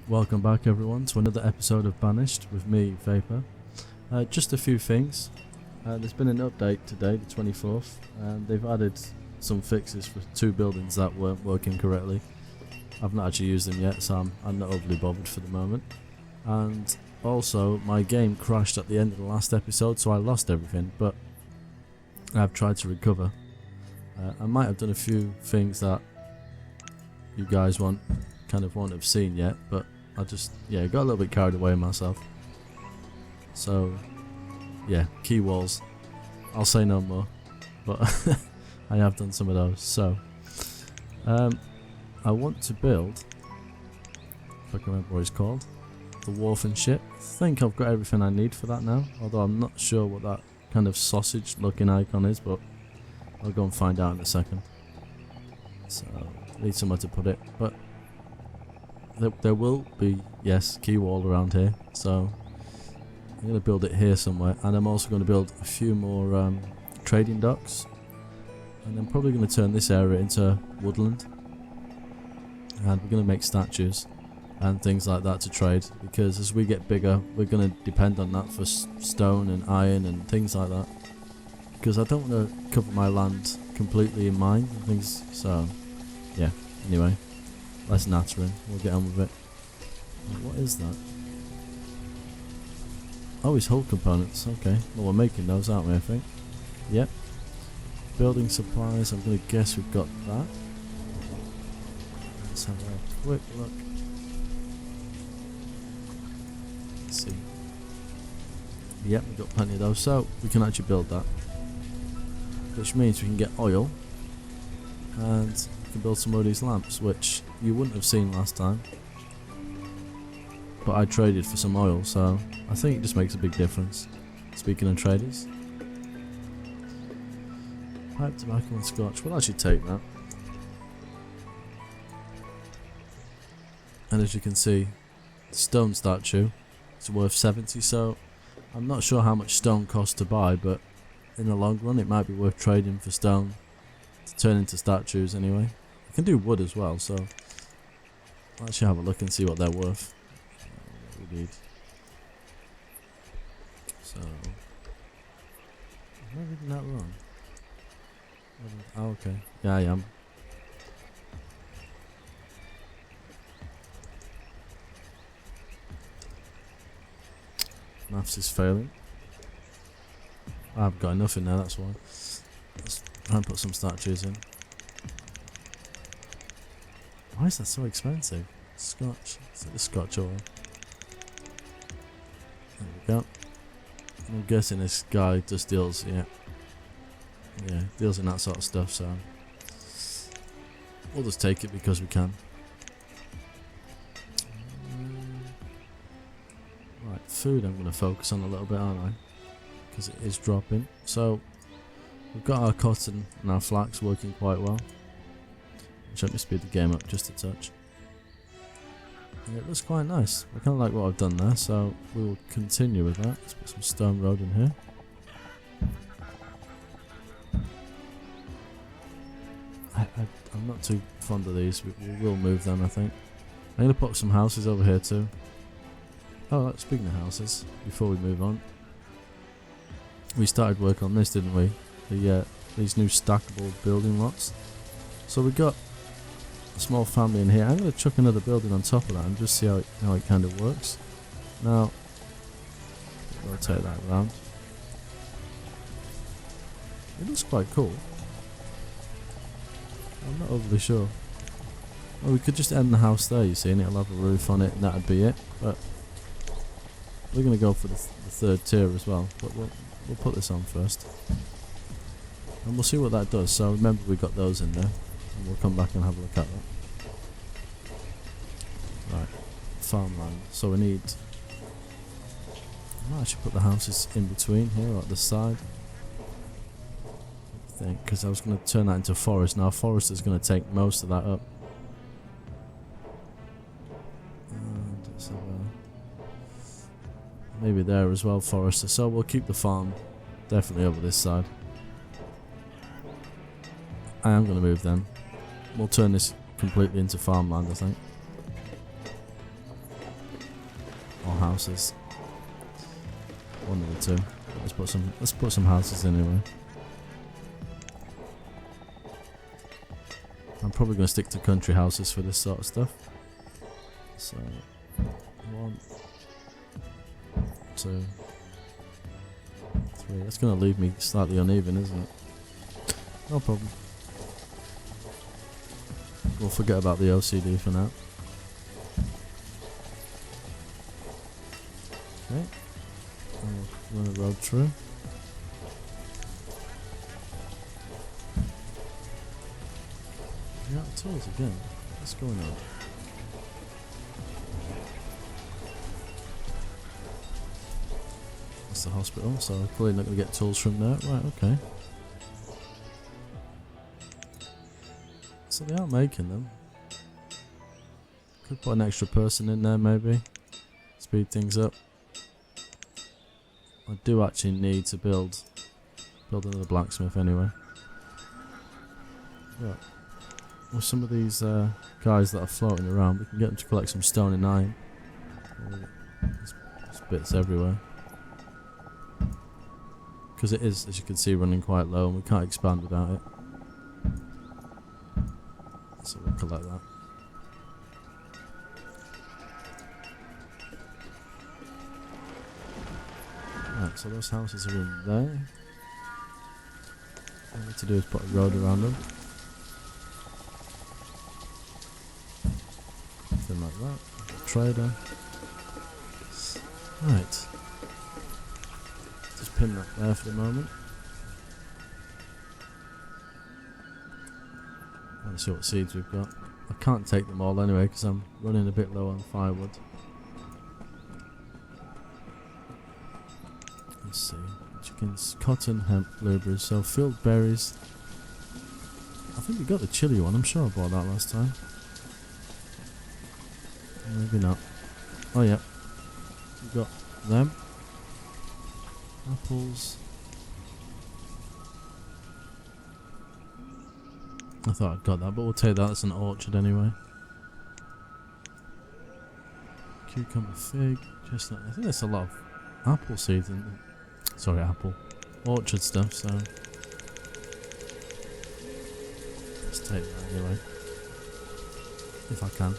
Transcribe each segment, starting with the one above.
Welcome back everyone to another episode of Banished with me, Vapor. Just a few things. There's been an update today, the 24th, and they've added some fixes for two buildings that weren't working correctly. I've not actually used them yet, so I'm not overly bothered for the moment. And also, my game crashed at the end of the last episode, so I lost everything, but I've tried to recover. I might have done a few things that you guys won't have seen yet, but I just, got a little bit carried away myself. So, key walls. I'll say no more, but I have done some of those. So, I want to build, if I can remember what it's called, the wharf and ship. I think I've got everything I need for that now, although I'm not sure what that kind of sausage looking icon is, but I'll go and find out in a second. So, need somewhere to put it, but there will be, key wall around here, so I'm going to build it here somewhere, and I'm also going to build a few more trading docks, and I'm probably going to turn this area into woodland, and we're going to make statues and things like that to trade, because as we get bigger we're going to depend on that for stone and iron and things like that, because I don't want to cover my land completely in mine and things. So anyway, less nattering, we'll get on with it. What is that? Oh, it's hull components. Okay, well we're making those, aren't we, I think? Yep. Building supplies, I'm going to guess we've got that. Let's have a quick look. Let's see. Yep, we've got plenty of those, so we can actually build that. Which means we can get oil, and we can build some of these lamps, which you wouldn't have seen last time. But I traded for some oil, so I think it just makes a big difference. Speaking of traders. Pipe, tobacco and scotch, we'll actually take that. And as you can see, the stone statue is worth 70, so I'm not sure how much stone costs to buy, but in the long run it might be worth trading for stone to turn into statues anyway. You can do wood as well, so I'll actually have a look and see what they're worth. What we need. So, am I reading that wrong? Oh, okay. Yeah, I am. Maths is failing. I've got enough in there, that's why. Let's try and put some statues in. Why is that so expensive? Scotch. Is it the Scotch oil? There we go. I'm guessing this guy just deals, deals in that sort of stuff, so we'll just take it because we can. Right, food I'm going to focus on a little bit, aren't I? Because it is dropping. So we've got our cotton and our flax working quite well. Let me speed the game up just a touch. And it looks quite nice. I kind of like what I've done there, so we will continue with that. Let's put some stone road in here. I'm not too fond of these. We will move them, I think. I'm going to put some houses over here too. Oh, speaking of houses, before we move on, we started work on this, didn't we? These new stackable building lots. So we got a small family in here. I'm going to chuck another building on top of that and just see how it kind of works. Now, rotate that around. It looks quite cool. I'm not overly sure. Well, we could just end the house there, you see, and it'll have a roof on it, and that'd be it. But we're going to go for the third tier as well. But we'll put this on first, and we'll see what that does. So remember, we got those in there, and we'll come back and have a look at that. Right, farmland. So we need. I might actually put the houses in between here, or at the side. I think, because I was going to turn that into forest. Now, forest is going to take most of that up. And let's have maybe there as well, forester. So we'll keep the farm definitely over this side. I am going to move them. We'll turn this completely into farmland, I think. houses. One of the two. Let's put some houses in anyway. I'm probably going to stick to country houses for this sort of stuff. So 1, 2, 3. That's going to leave me slightly uneven, isn't it? No problem. We'll forget about the OCD for now. Okay. I'll run a road through. Yeah, tools again. What's going on? That's the hospital, so I'm clearly not going to get tools from there. Right, okay. So they are making them. Could put an extra person in there maybe. Speed things up. I do actually need to build another blacksmith anyway. Yeah. With some of these guys that are floating around, we can get them to collect some stone and iron. There's bits everywhere. Because it is, as you can see, running quite low and we can't expand without it. So we'll collect that. Right, so those houses are in there. All we need to do is put a road around them. Something like that. Trader. Right. Just pin that there for the moment. Let's see what seeds we've got. I can't take them all anyway because I'm running a bit low on firewood. Let's see. Chickens, cotton, hemp, blueberries, so field berries. I think we got the chili one, I'm sure I bought that last time. Maybe not. Oh yeah. We got them. Apples. I thought I'd got that, but we'll take that as an orchard anyway. Cucumber, fig, chestnut. I think there's a lot of apple seeds in there. Sorry, orchard stuff, so let's take that anyway. If I can.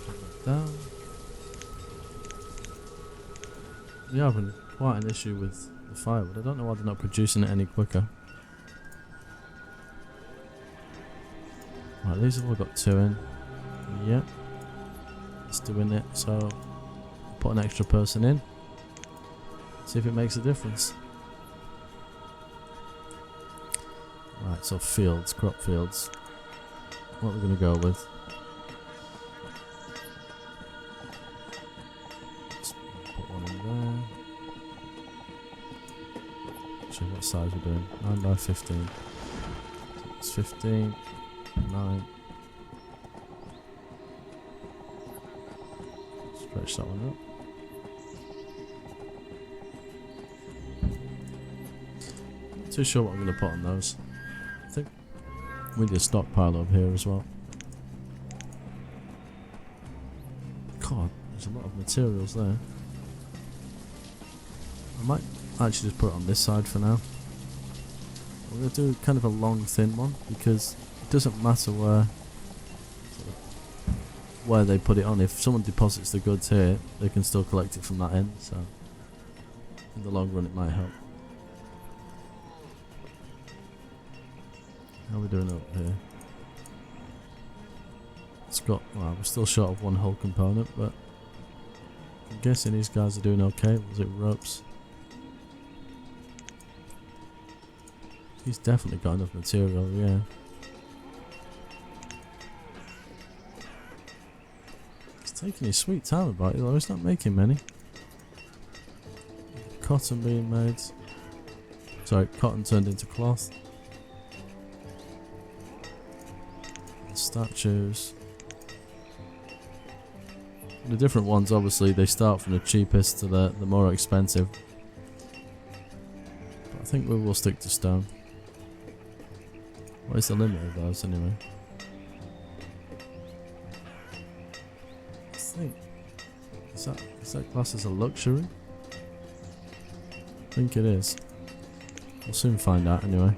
Put that down. We're having quite an issue with the firewood. I don't know why they're not producing it any quicker. Right, these have all got 2 in. Yep. It's doing it, so put an extra person in. See if it makes a difference. Right, so fields, crop fields. What we're going to go with. Let's put one in there. See what size we're doing. 9 by 15. It's 15, 9. Stretch that one up. Not too sure what I'm going to put on those. I think we need a stockpile over here as well. God, there's a lot of materials there. I might actually just put it on this side for now. We're going to do kind of a long, thin one because it doesn't matter where they put it on. If someone deposits the goods here, they can still collect it from that end, so in the long run it might help. How are we doing over here? It's got, well, we're still short of one whole component, but I'm guessing these guys are doing okay. Was it ropes? He's definitely got enough material, yeah. Taking his sweet time about it, though. He's not making many. Cotton being made. Sorry, cotton turned into cloth. Statues. The different ones, obviously, they start from the cheapest to the more expensive. But I think we will stick to stone. What is the limit of those, anyway? think. Is that classed as a luxury? I think it is. We'll soon find out anyway.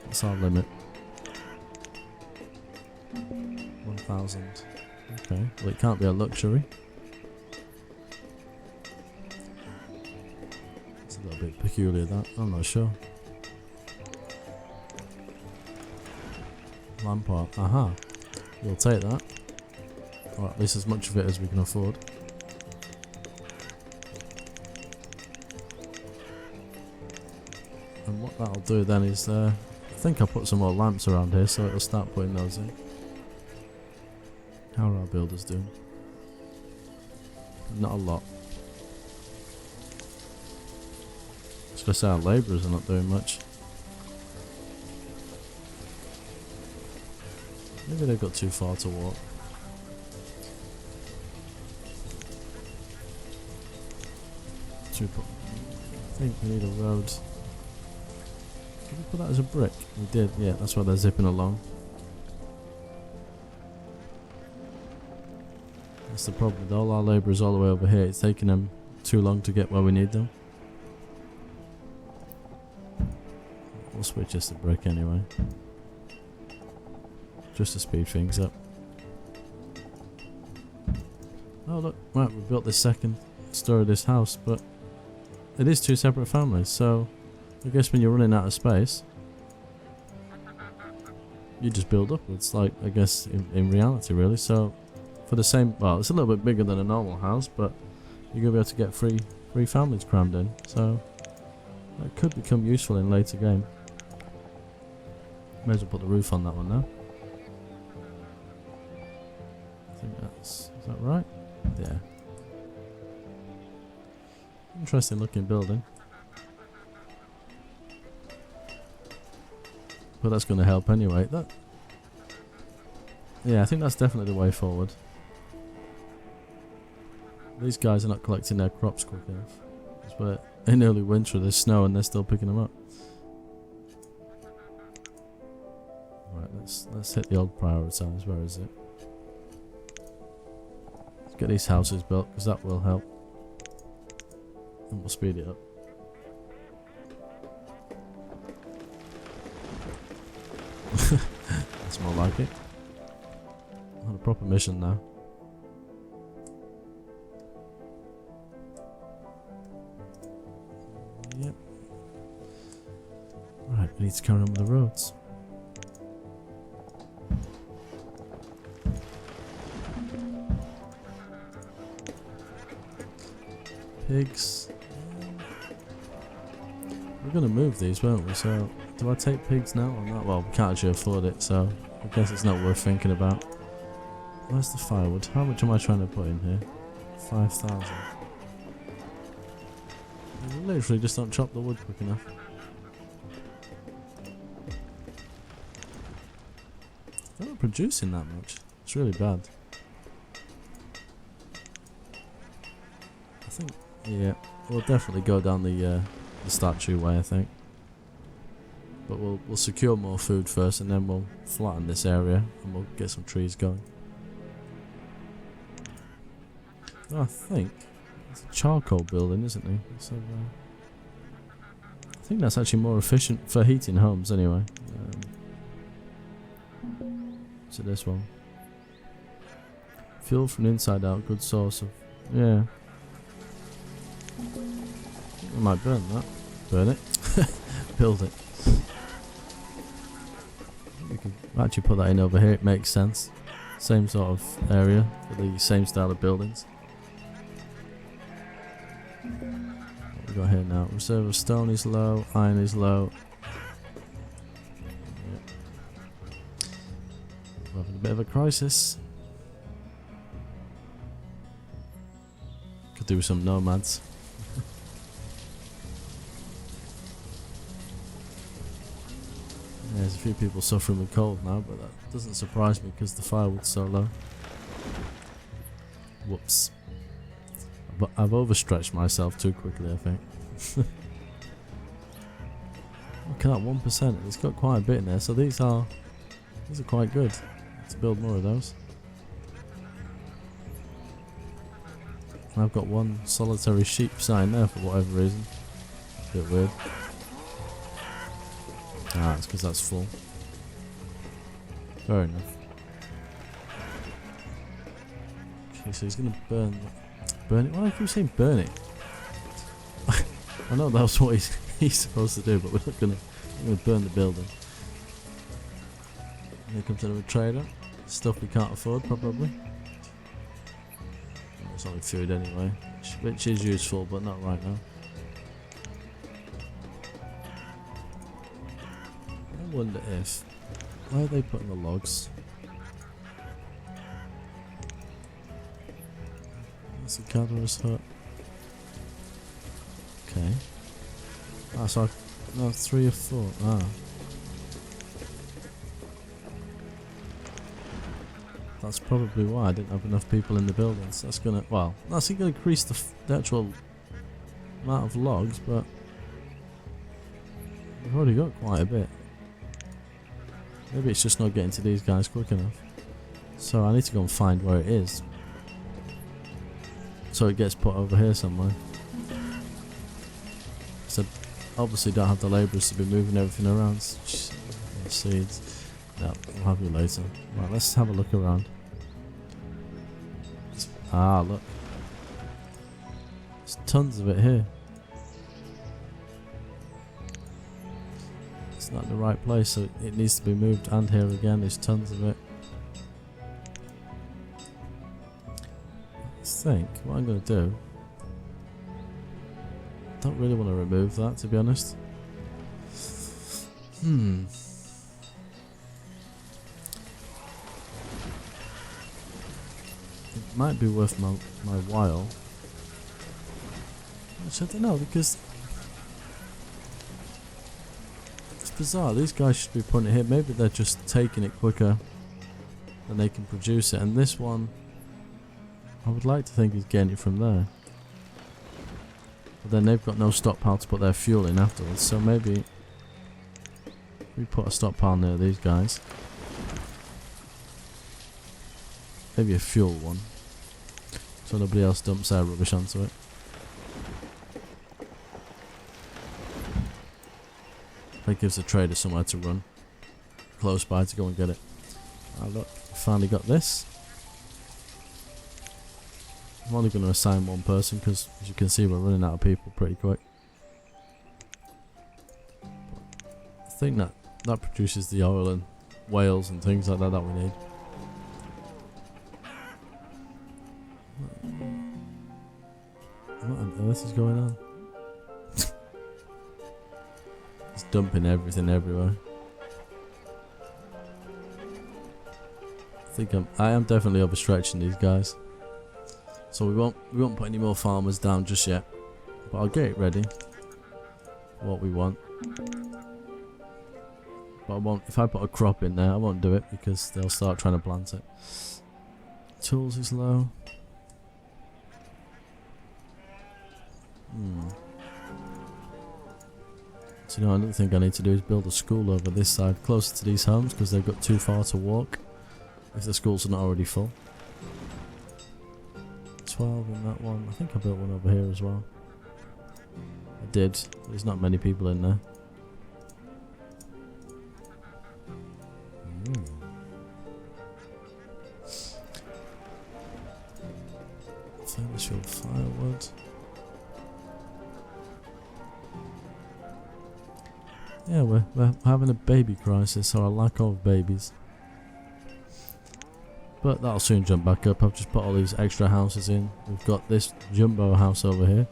What's our limit? 1,000. Okay, well it can't be a luxury. It's a little bit peculiar that, I'm not sure. Lampard, aha. We'll take that. Or at least as much of it as we can afford. And what that'll do then is, I think I'll put some more lamps around here so it'll start putting those in. How are our builders doing? Not a lot. I was going to say our labourers are not doing much. Maybe they've got too far to walk. I think we need a road. Did we put that as a brick? We did, yeah, that's why they're zipping along. That's the problem with all our labourers all the way over here. It's taking them too long to get where we need them. We'll switch this to brick anyway. Just to speed things up. Oh look, right, we built this second story of this house, but it is two separate families, so I guess when you're running out of space, you just build upwards, like I guess in reality really. So for the same, well, it's a little bit bigger than a normal house, but you're going to be able to get three families crammed in, so that could become useful in later game. May as well put the roof on that one now. I think is that right? Yeah. Interesting looking building. But that's going to help anyway. Yeah, I think that's definitely the way forward. These guys are not collecting their crops quick enough. But in early winter there's snow and they're still picking them up. Right, let's hit the old prioritize. Where is it? Let's get these houses built because that will help. And we'll speed it up. That's more like it. On a proper mission now. Yep. Right, we need to carry on with the roads. Pigs. We're going to move these, won't we? So, do I take pigs now or not? Well, we can't actually afford it, so I guess it's not worth thinking about. Where's the firewood? How much am I trying to put in here? 5,000. You literally just don't chop the wood quick enough. They're not producing that much. It's really bad. I think, yeah, we'll definitely go down the statue way, I think. But we'll secure more food first and then we'll flatten this area and we'll get some trees going. I think it's a charcoal building, isn't it? So, I think that's actually more efficient for heating homes anyway. So this one. Fuel from the inside out, good source of, yeah. I might burn that. Burn it. Build it. We can actually put that in over here, it makes sense. Same sort of area for the same style of buildings. What we got here now? Reserve of stone is low, iron is low. Yeah. We're having a bit of a crisis. Could do with some nomads. There's a few people suffering with cold now, but that doesn't surprise me because the firewood's so low. Whoops. But I've overstretched myself too quickly, I think. Look at that, 1%. It's got quite a bit in there, so these are quite good. Let's build more of those. And I've got one solitary sheep sign there for whatever reason. A bit weird. Ah, it's because that's full. Fair enough. Okay, so he's gonna burn it. Why do I keep saying burn it? I know that's what he's supposed to do, but we're not gonna burn the building. And here comes another trader. Stuff we can't afford, probably. It's only food anyway, which is useful, but not right now. I wonder if... Why are they putting the logs? That's a gatherer's hut. Okay. Ah, so no, 3 or 4. Ah. That's probably why I didn't have enough people in the buildings. That's gonna, well, that's gonna increase the actual amount of logs, but we've already got quite a bit. Maybe it's just not getting to these guys quick enough. So I need to go and find where it is. So it gets put over here somewhere. So obviously don't have the labourers to be moving everything around. Seeds. No, we'll have you later. Right, let's have a look around. Ah, look. There's tons of it here. It's not in the right place, so it needs to be moved. And here again, there's tons of it. I think what I'm going to do... I don't really want to remove that, to be honest. It might be worth my while. Which I don't know, because it's bizarre. These guys should be putting it here. Maybe they're just taking it quicker than they can produce it. And this one, I would like to think he's getting it from there. But then they've got no stockpile to put their fuel in afterwards. So maybe we put a stockpile near these guys. Maybe a fuel one, so nobody else dumps their rubbish onto it. That gives the trader somewhere to run close by to go and get it. Ah, look, we finally got this. I'm only going to assign one person because, as you can see, we're running out of people pretty quick. I think that produces the oil and whales and things like that we need. What on earth is going on? It's dumping everything everywhere. I am definitely overstretching these guys. So we won't put any more farmers down just yet. But I'll get it ready. What we want. But I won't, if I put a crop in there, I won't do it because they'll start trying to plant it. Tools is low. So you know, another thing I need to do is build a school over this side, closer to these homes, because they've got too far to walk. If the schools are not already full. 12 in that one. I think I built one over here as well. I did. There's not many people in there. Firewood. Yeah, we're having a baby crisis, or a lack of babies. But that'll soon jump back up. I've just put all these extra houses in. We've got this jumbo house over here,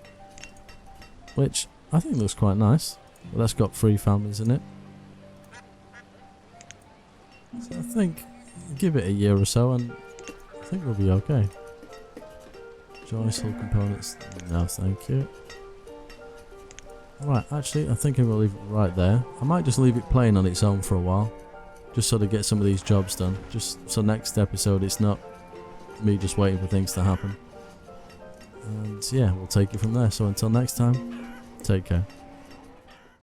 which I think looks quite nice. But that's got 3 families in it. So I think, give it a year or so and I think we'll be okay. Joist hull components, no thank you. Right, actually I think I'm going to leave it right there. I might just leave it playing on its own for a while. Just so to get some of these jobs done. Just so next episode it's not me just waiting for things to happen. And yeah, we'll take it from there. So until next time, take care.